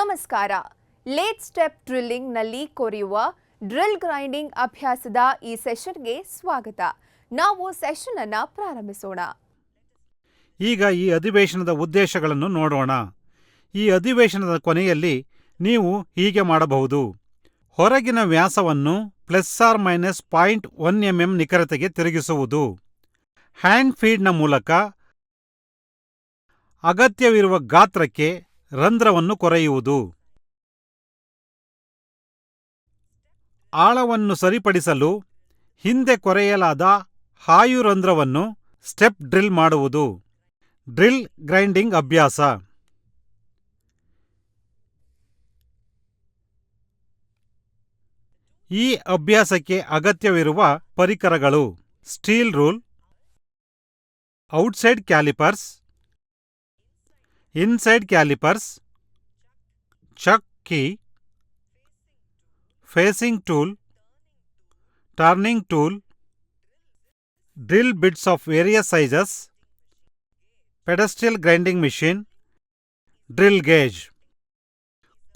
ನಮಸ್ಕಾರ. Late step ಡ್ರಿಲ್ಲಿಂಗ್ನಲ್ಲಿ ಕೊರೆಯುವ drill grinding ಅಭ್ಯಾಸದ ಈ ಸೆಷನ್ಗೆ ಸ್ವಾಗತ. ನಾವು ಸೆಷನ್ ಅನ್ನು ಪ್ರಾರಂಭಿಸೋಣ. ಈಗ ಈ ಅಧಿವೇಶನದ ಉದ್ದೇಶಗಳನ್ನು ನೋಡೋಣ. ಈ ಅಧಿವೇಶನದ ಕೊನೆಯಲ್ಲಿ ನೀವು ಹೀಗೆ ಮಾಡಬಹುದು. ಹೊರಗಿನ ವ್ಯಾಸವನ್ನು ±0.1 mm ನಿಖರತೆಗೆ ತಿರುಗಿಸುವುದು. ಹ್ಯಾಂಡ್ ಫೀಡ್ನ ಮೂಲಕ ಅಗತ್ಯವಿರುವ ಗಾತ್ರಕ್ಕೆ ರಂಧ್ರವನ್ನು ಕೊರೆಯುವುದು. ಆಳವನ್ನು ಸರಿಪಡಿಸಲು ಹಿಂದೆ ಕೊರೆಯಲಾದ ಹಾಯು ರಂಧ್ರವನ್ನು ಸ್ಟೆಪ್ ಡ್ರಿಲ್ ಮಾಡುವುದು. ಡ್ರಿಲ್ ಗ್ರೈಂಡಿಂಗ್ ಅಭ್ಯಾಸ. ಈ ಅಭ್ಯಾಸಕ್ಕೆ ಅಗತ್ಯವಿರುವ ಪರಿಕರಗಳು: steel rule, outside calipers, inside calipers, chuck key, facing tool, turning tool, drill bits of various sizes, pedestal grinding machine, drill gauge.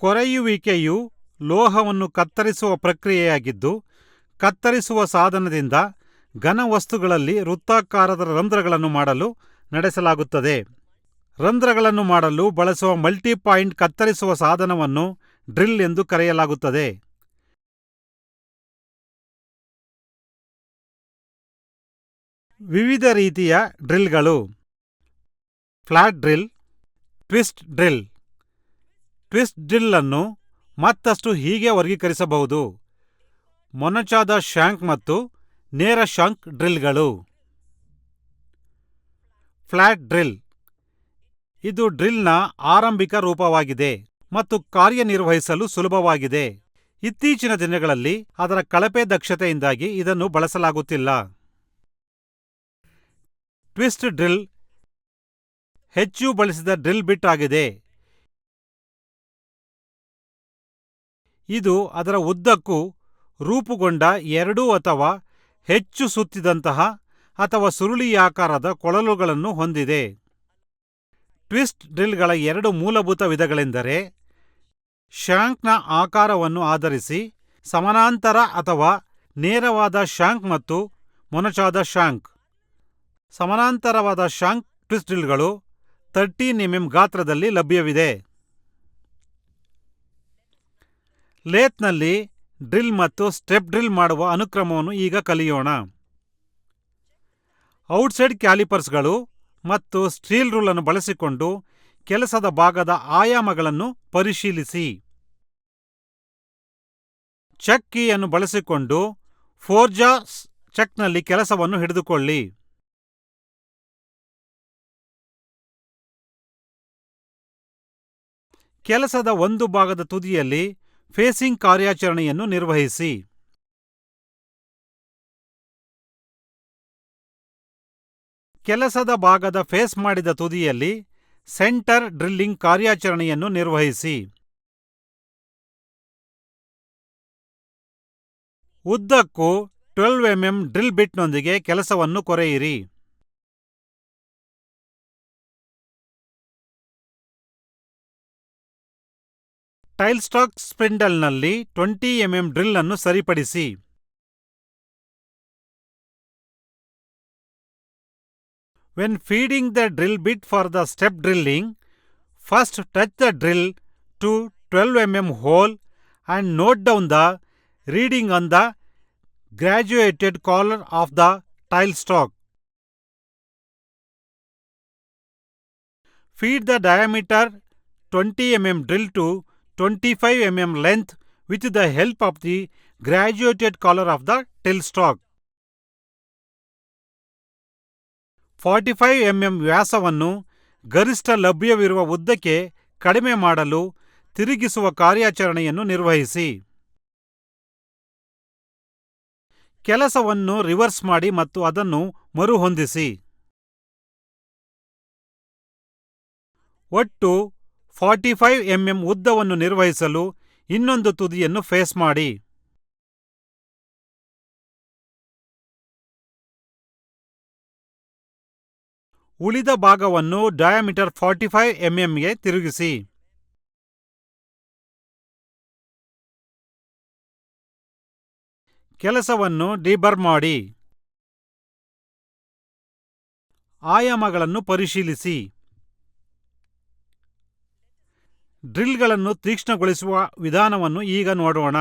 ಕೊರೆಯುವಿಕೆಯು ಲೋಹವನ್ನು ಕತ್ತರಿಸುವ ಪ್ರಕ್ರಿಯೆಯಾಗಿದ್ದು, ಕತ್ತರಿಸುವ ಸಾಧನದಿಂದ ಘನವಸ್ತುಗಳಲ್ಲಿ ವೃತ್ತಾಕಾರದ ರಂಧ್ರಗಳನ್ನು ಮಾಡಲು ನಡೆಸಲಾಗುತ್ತದೆ. ರಂಧ್ರಗಳನ್ನು ಮಾಡಲು ಬಳಸುವ ಮಲ್ಟಿಪಾಯಿಂಟ್ ಕತ್ತರಿಸುವ ಸಾಧನವನ್ನು ಡ್ರಿಲ್ ಎಂದು ಕರೆಯಲಾಗುತ್ತದೆ. ವಿವಿಧ ರೀತಿಯ ಡ್ರಿಲ್ಗಳು: flat drill, twist drill. Twist drill ಅನ್ನು ಮತ್ತಷ್ಟು ಹೀಗೆ ವರ್ಗೀಕರಿಸಬಹುದು: ಮೊನಚಾದ ಶಾಂಕ್ ಮತ್ತು ನೇರ ಶಾಂಕ್ ಡ್ರಿಲ್ಗಳು. ಫ್ಲಾಟ್ ಡ್ರಿಲ್ ಇದು ಡ್ರಿಲ್ನ ಆರಂಭಿಕ ರೂಪವಾಗಿದೆ ಮತ್ತು ಕಾರ್ಯನಿರ್ವಹಿಸಲು ಸುಲಭವಾಗಿದೆ. ಇತ್ತೀಚಿನ ದಿನಗಳಲ್ಲಿ ಅದರ ಕಳಪೆ ದಕ್ಷತೆಯಿಂದಾಗಿ ಇದನ್ನು ಬಳಸಲಾಗುತ್ತಿಲ್ಲ. ಟ್ವಿಸ್ಟ್ ಡ್ರಿಲ್ ಹೆಚ್ಚು ಬಳಸಿದ ಡ್ರಿಲ್ ಬಿಟ್ ಆಗಿದೆ. ಇದು ಅದರ ಉದ್ದಕ್ಕೂ ರೂಪುಗೊಂಡ 2 ಅಥವಾ ಹೆಚ್ಚು ಸುತ್ತಿದಂತಹ ಅಥವಾ ಸುರುಳಿಯಾಕಾರದ ಕೊಳಲುಗಳನ್ನು ಹೊಂದಿದೆ. ಟ್ವಿಸ್ಟ್ ಡ್ರಿಲ್ಗಳ 2 ಮೂಲಭೂತ ವಿಧಗಳೆಂದರೆ ಶಾಂಕ್ನ ಆಕಾರವನ್ನು ಆಧರಿಸಿ ಸಮಾನಾಂತರ ಅಥವಾ ನೇರವಾದ ಶಾಂಕ್ ಮತ್ತು ಮೊನಚಾದ ಶಾಂಕ್. ಸಮಾನಾಂತರವಾದ ಶಾಂಕ್ ಟ್ವಿಸ್ಟ್ ಡ್ರಿಲ್ಗಳು 13 mm ಗಾತ್ರದಲ್ಲಿ ಲಭ್ಯವಿದೆ. ಲೇತ್ನಲ್ಲಿ ಡ್ರಿಲ್ ಮತ್ತು ಸ್ಟೆಪ್ ಡ್ರಿಲ್ ಮಾಡುವ ಅನುಕ್ರಮವನ್ನು ಈಗ ಕಲಿಯೋಣ. ಔಟ್ಸೈಡ್ ಕ್ಯಾಲಿಪರ್ಸ್ಗಳು ಮತ್ತು ಸ್ಟೀಲ್ ರೂಲ್ ಅನ್ನು ಬಳಸಿಕೊಂಡು ಕೆಲಸದ ಭಾಗದ ಆಯಾಮಗಳನ್ನು ಪರಿಶೀಲಿಸಿ. ಚೆಕ್ ಕೀಯನ್ನು ಬಳಸಿಕೊಂಡು ಫೋರ್ಜಾ ಚೆಕ್ನಲ್ಲಿ ಕೆಲಸವನ್ನು ಹಿಡಿದುಕೊಳ್ಳಿ. ಕೆಲಸದ ಒಂದು ಭಾಗದ ತುದಿಯಲ್ಲಿ ಫೇಸಿಂಗ್ ಕಾರ್ಯಾಚರಣೆಯನ್ನು ನಿರ್ವಹಿಸಿ. ಕೆಲಸದ ಭಾಗದ ಫೇಸ್ ಮಾಡಿದ ತುದಿಯಲ್ಲಿ ಸೆಂಟರ್ ಡ್ರಿಲ್ಲಿಂಗ್ ಕಾರ್ಯಾಚರಣೆಯನ್ನು ನಿರ್ವಹಿಸಿ. ಉದ್ದಕ್ಕೂ 12 mm ಡ್ರಿಲ್ ಬಿಟ್ನೊಂದಿಗೆ ಕೆಲಸವನ್ನು ಕೊರೆಯಿರಿ. ಟೈಲ್ ಸ್ಟಾಕ್ ಸ್ಪಿಂಡಲ್ನಲ್ಲಿ 20 mm ಡ್ರಿಲ್ ಅನ್ನು ಸರಿಪಡಿಸಿ. When feeding the drill bit for the step drilling, first touch the drill to 12 mm hole and note down the reading on the graduated collar of the tile stalk. Feed the diameter 20 mm drill to 25 mm length with the help of the graduated collar of the tile stalk. 45 mm ವ್ಯಾಸವನ್ನು ಗರಿಷ್ಠ ಲಭ್ಯವಿರುವ ಉದ್ದಕ್ಕೆ ಕಡಿಮೆ ಮಾಡಲು ತಿರುಗಿಸುವ ಕಾರ್ಯಾಚರಣೆಯನ್ನು ನಿರ್ವಹಿಸಿ. ಕೆಲಸವನ್ನು ರಿವರ್ಸ್ ಮಾಡಿ ಮತ್ತು ಅದನ್ನು ಮರುಹೊಂದಿಸಿ. ಒಟ್ಟು 45 mm ಉದ್ದವನ್ನು ನಿರ್ವಹಿಸಲು ಇನ್ನೊಂದು ತುದಿಯನ್ನು ಫೇಸ್ ಮಾಡಿ. ಉಳಿದ ಭಾಗವನ್ನು ಡಯಾಮೀಟರ್ 45 mm ಗೆ ತಿರುಗಿಸಿ. ಕೆಲಸವನ್ನು ಡಿಬರ್ ಮಾಡಿ. ಆಯಾಮಗಳನ್ನು ಪರಿಶೀಲಿಸಿ. ಡ್ರಿಲ್ಗಳನ್ನು ತೀಕ್ಷ್ಣಗೊಳಿಸುವ ವಿಧಾನವನ್ನು ಈಗ ನೋಡೋಣ.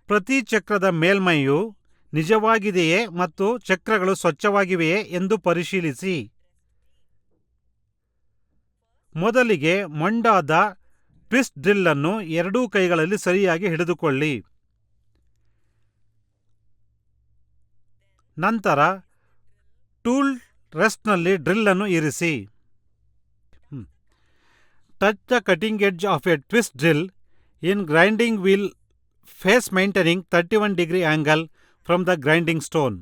ಪ್ರತಿ ಚಕ್ರದ ಮೇಲ್ಮೈಯು ನಿಜವಾಗಿದೆಯೇ ಮತ್ತು ಚಕ್ರಗಳು ಸ್ವಚ್ಛವಾಗಿವೆಯೇ ಎಂದು ಪರಿಶೀಲಿಸಿ. ಮೊದಲಿಗೆ ಮೊಂಡಾದ ಟ್ವಿಸ್ಟ್ ಡ್ರಿಲ್ ಅನ್ನು ಎರಡೂ ಕೈಗಳಲ್ಲಿ ಸರಿಯಾಗಿ ಹಿಡಿದುಕೊಳ್ಳಿ. ನಂತರ ಟೂಲ್ ರೆಸ್ಟ್ನಲ್ಲಿ ಡ್ರಿಲ್ ಅನ್ನು ಇರಿಸಿ. Touch the cutting edge of a twist drill in grinding wheel face maintaining 31 degree angle from the grinding stone.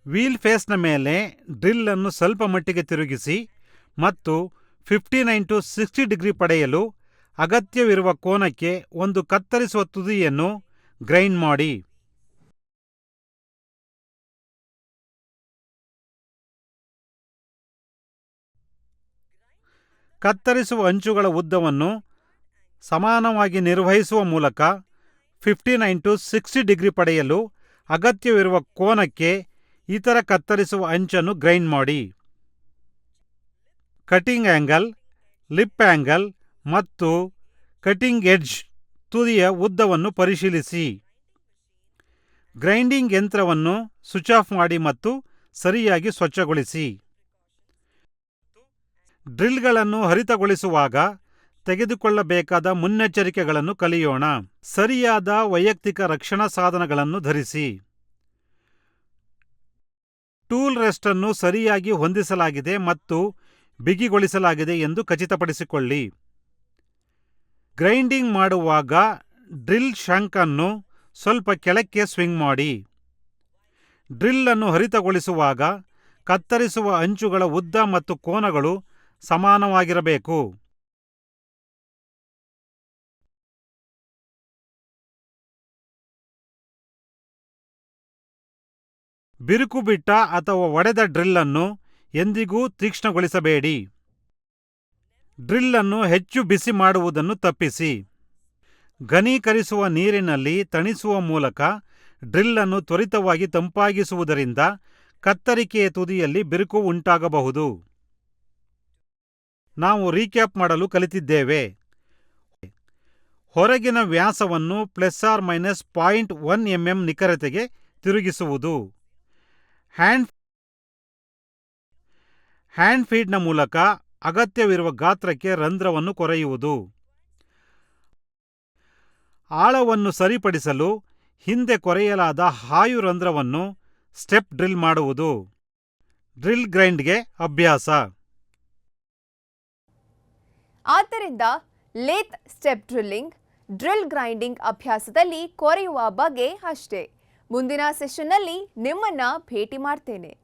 Wheel ಫೇಸ್ನ ಮೇಲೆ ಡ್ರಿಲ್ ಅನ್ನು ಸ್ವಲ್ಪ ಮಟ್ಟಿಗೆ ತಿರುಗಿಸಿ ಮತ್ತು 59 to 60 ಡಿಗ್ರಿ ಪಡೆಯಲು ಅಗತ್ಯವಿರುವ ಕೋನಕ್ಕೆ ಒಂದು ಕತ್ತರಿಸುವ ತುದಿಯನ್ನು ಗ್ರೈಂಡ್ ಮಾಡಿ. ಕತ್ತರಿಸುವ ಅಂಚುಗಳ ಉದ್ದವನ್ನು ಸಮಾನವಾಗಿ ನಿರ್ವಹಿಸುವ ಮೂಲಕ 59 to 60 ಡಿಗ್ರಿ ಪಡೆಯಲು ಅಗತ್ಯವಿರುವ ಕೋನಕ್ಕೆ ಇತರ ಕತ್ತರಿಸುವ ಅಂಚನ್ನು ಗ್ರೈಂಡ್ ಮಾಡಿ. ಕಟಿಂಗ್ ಆಂಗಲ್, ಲಿಪ್ ಆಂಗಲ್ ಮತ್ತು ಕಟಿಂಗ್ ಎಡ್ಜ್ ತುದಿಯ ಉದ್ದವನ್ನು ಪರಿಶೀಲಿಸಿ. ಗ್ರೈಂಡಿಂಗ್ ಯಂತ್ರವನ್ನು ಸ್ವಿಚ್ ಆಫ್ ಮಾಡಿ ಮತ್ತು ಸರಿಯಾಗಿ ಸ್ವಚ್ಛಗೊಳಿಸಿ. ಡ್ರಿಲ್ಗಳನ್ನು ಹರಿತಗೊಳಿಸುವಾಗ ತೆಗೆದುಕೊಳ್ಳಬೇಕಾದ ಮುನ್ನೆಚ್ಚರಿಕೆಗಳನ್ನು ಕಲಿಯೋಣ. ಸರಿಯಾದ ವೈಯಕ್ತಿಕ ರಕ್ಷಣಾ ಸಾಧನಗಳನ್ನು ಧರಿಸಿ. ಟೂಲ್ ರೆಸ್ಟ್ ಅನ್ನು ಸರಿಯಾಗಿ ಹೊಂದಿಸಲಾಗಿದೆ ಮತ್ತು ಬಿಗಿಗೊಳಿಸಲಾಗಿದೆ ಎಂದು ಖಚಿತಪಡಿಸಿಕೊಳ್ಳಿ. ಗ್ರೈಂಡಿಂಗ್ ಮಾಡುವಾಗ ಡ್ರಿಲ್ ಶಾಂಕ್ ಅನ್ನು ಸ್ವಲ್ಪ ಕೆಳಕ್ಕೆ ಸ್ವಿಂಗ್ ಮಾಡಿ. ಡ್ರಿಲ್ ಅನ್ನು ಹರಿತಗೊಳಿಸುವಾಗ ಕತ್ತರಿಸುವ ಅಂಚುಗಳ ಉದ್ದ ಮತ್ತು ಕೋನಗಳು ಸಮಾನವಾಗಿರಬೇಕು. ಬಿರುಕು ಬಿಟ್ಟ ಅಥವಾ ಒಡೆದ ಡ್ರಿಲ್ ಅನ್ನು ಎಂದಿಗೂ ತೀಕ್ಷ್ಣಗೊಳಿಸಬೇಡಿ. ಡ್ರಿಲ್ ಅನ್ನು ಹೆಚ್ಚು ಬಿಸಿ ಮಾಡುವುದನ್ನು ತಪ್ಪಿಸಿ. ಘನೀಕರಿಸುವ ನೀರಿನಲ್ಲಿ ತಣಿಸುವ ಮೂಲಕ ಡ್ರಿಲ್ ಅನ್ನು ತ್ವರಿತವಾಗಿ ತಂಪಾಗಿಸುವುದರಿಂದ ಕತ್ತರಿಕೆಯ ತುದಿಯಲ್ಲಿ ಬಿರುಕು ಉಂಟಾಗಬಹುದು. ನಾವು ರೀಕ್ಯಾಪ್ ಮಾಡಲು ಕಲಿತಿದ್ದೇವೆ. ಹೊರಗಿನ ವ್ಯಾಸವನ್ನು ±0.1 mm ನಿಖರತೆಗೆ ತಿರುಗಿಸುವುದು. ಹ್ಯಾಂಡ್ ಫೀಡ್ನ ಮೂಲಕ ಅಗತ್ಯವಿರುವ ಗಾತ್ರಕ್ಕೆ ರಂಧ್ರವನ್ನು ಕೊರೆಯುವುದು. ಆಳವನ್ನು ಸರಿಪಡಿಸಲು ಹಿಂದೆ ಕೊರೆಯಲಾದ ಹಾಯು ರಂಧ್ರವನ್ನು ಸ್ಟೆಪ್ ಡ್ರಿಲ್ ಮಾಡುವುದು. ಡ್ರಿಲ್ ಗ್ರೈಂಡ್ಗೆ ಅಭ್ಯಾಸ. ಆದ್ದರಿಂದ lathe step drilling, drill grinding ಅಭ್ಯಾಸದಲ್ಲಿ ಕೊರೆಯುವ ಬಗ್ಗೆ ಅಷ್ಟೇ. ಮುಂದಿನ ಸೆಷನ್ನಲ್ಲಿ ನಿಮ್ಮನ್ನ ಭೇಟಿ ಮಾಡ್ತೇನೆ.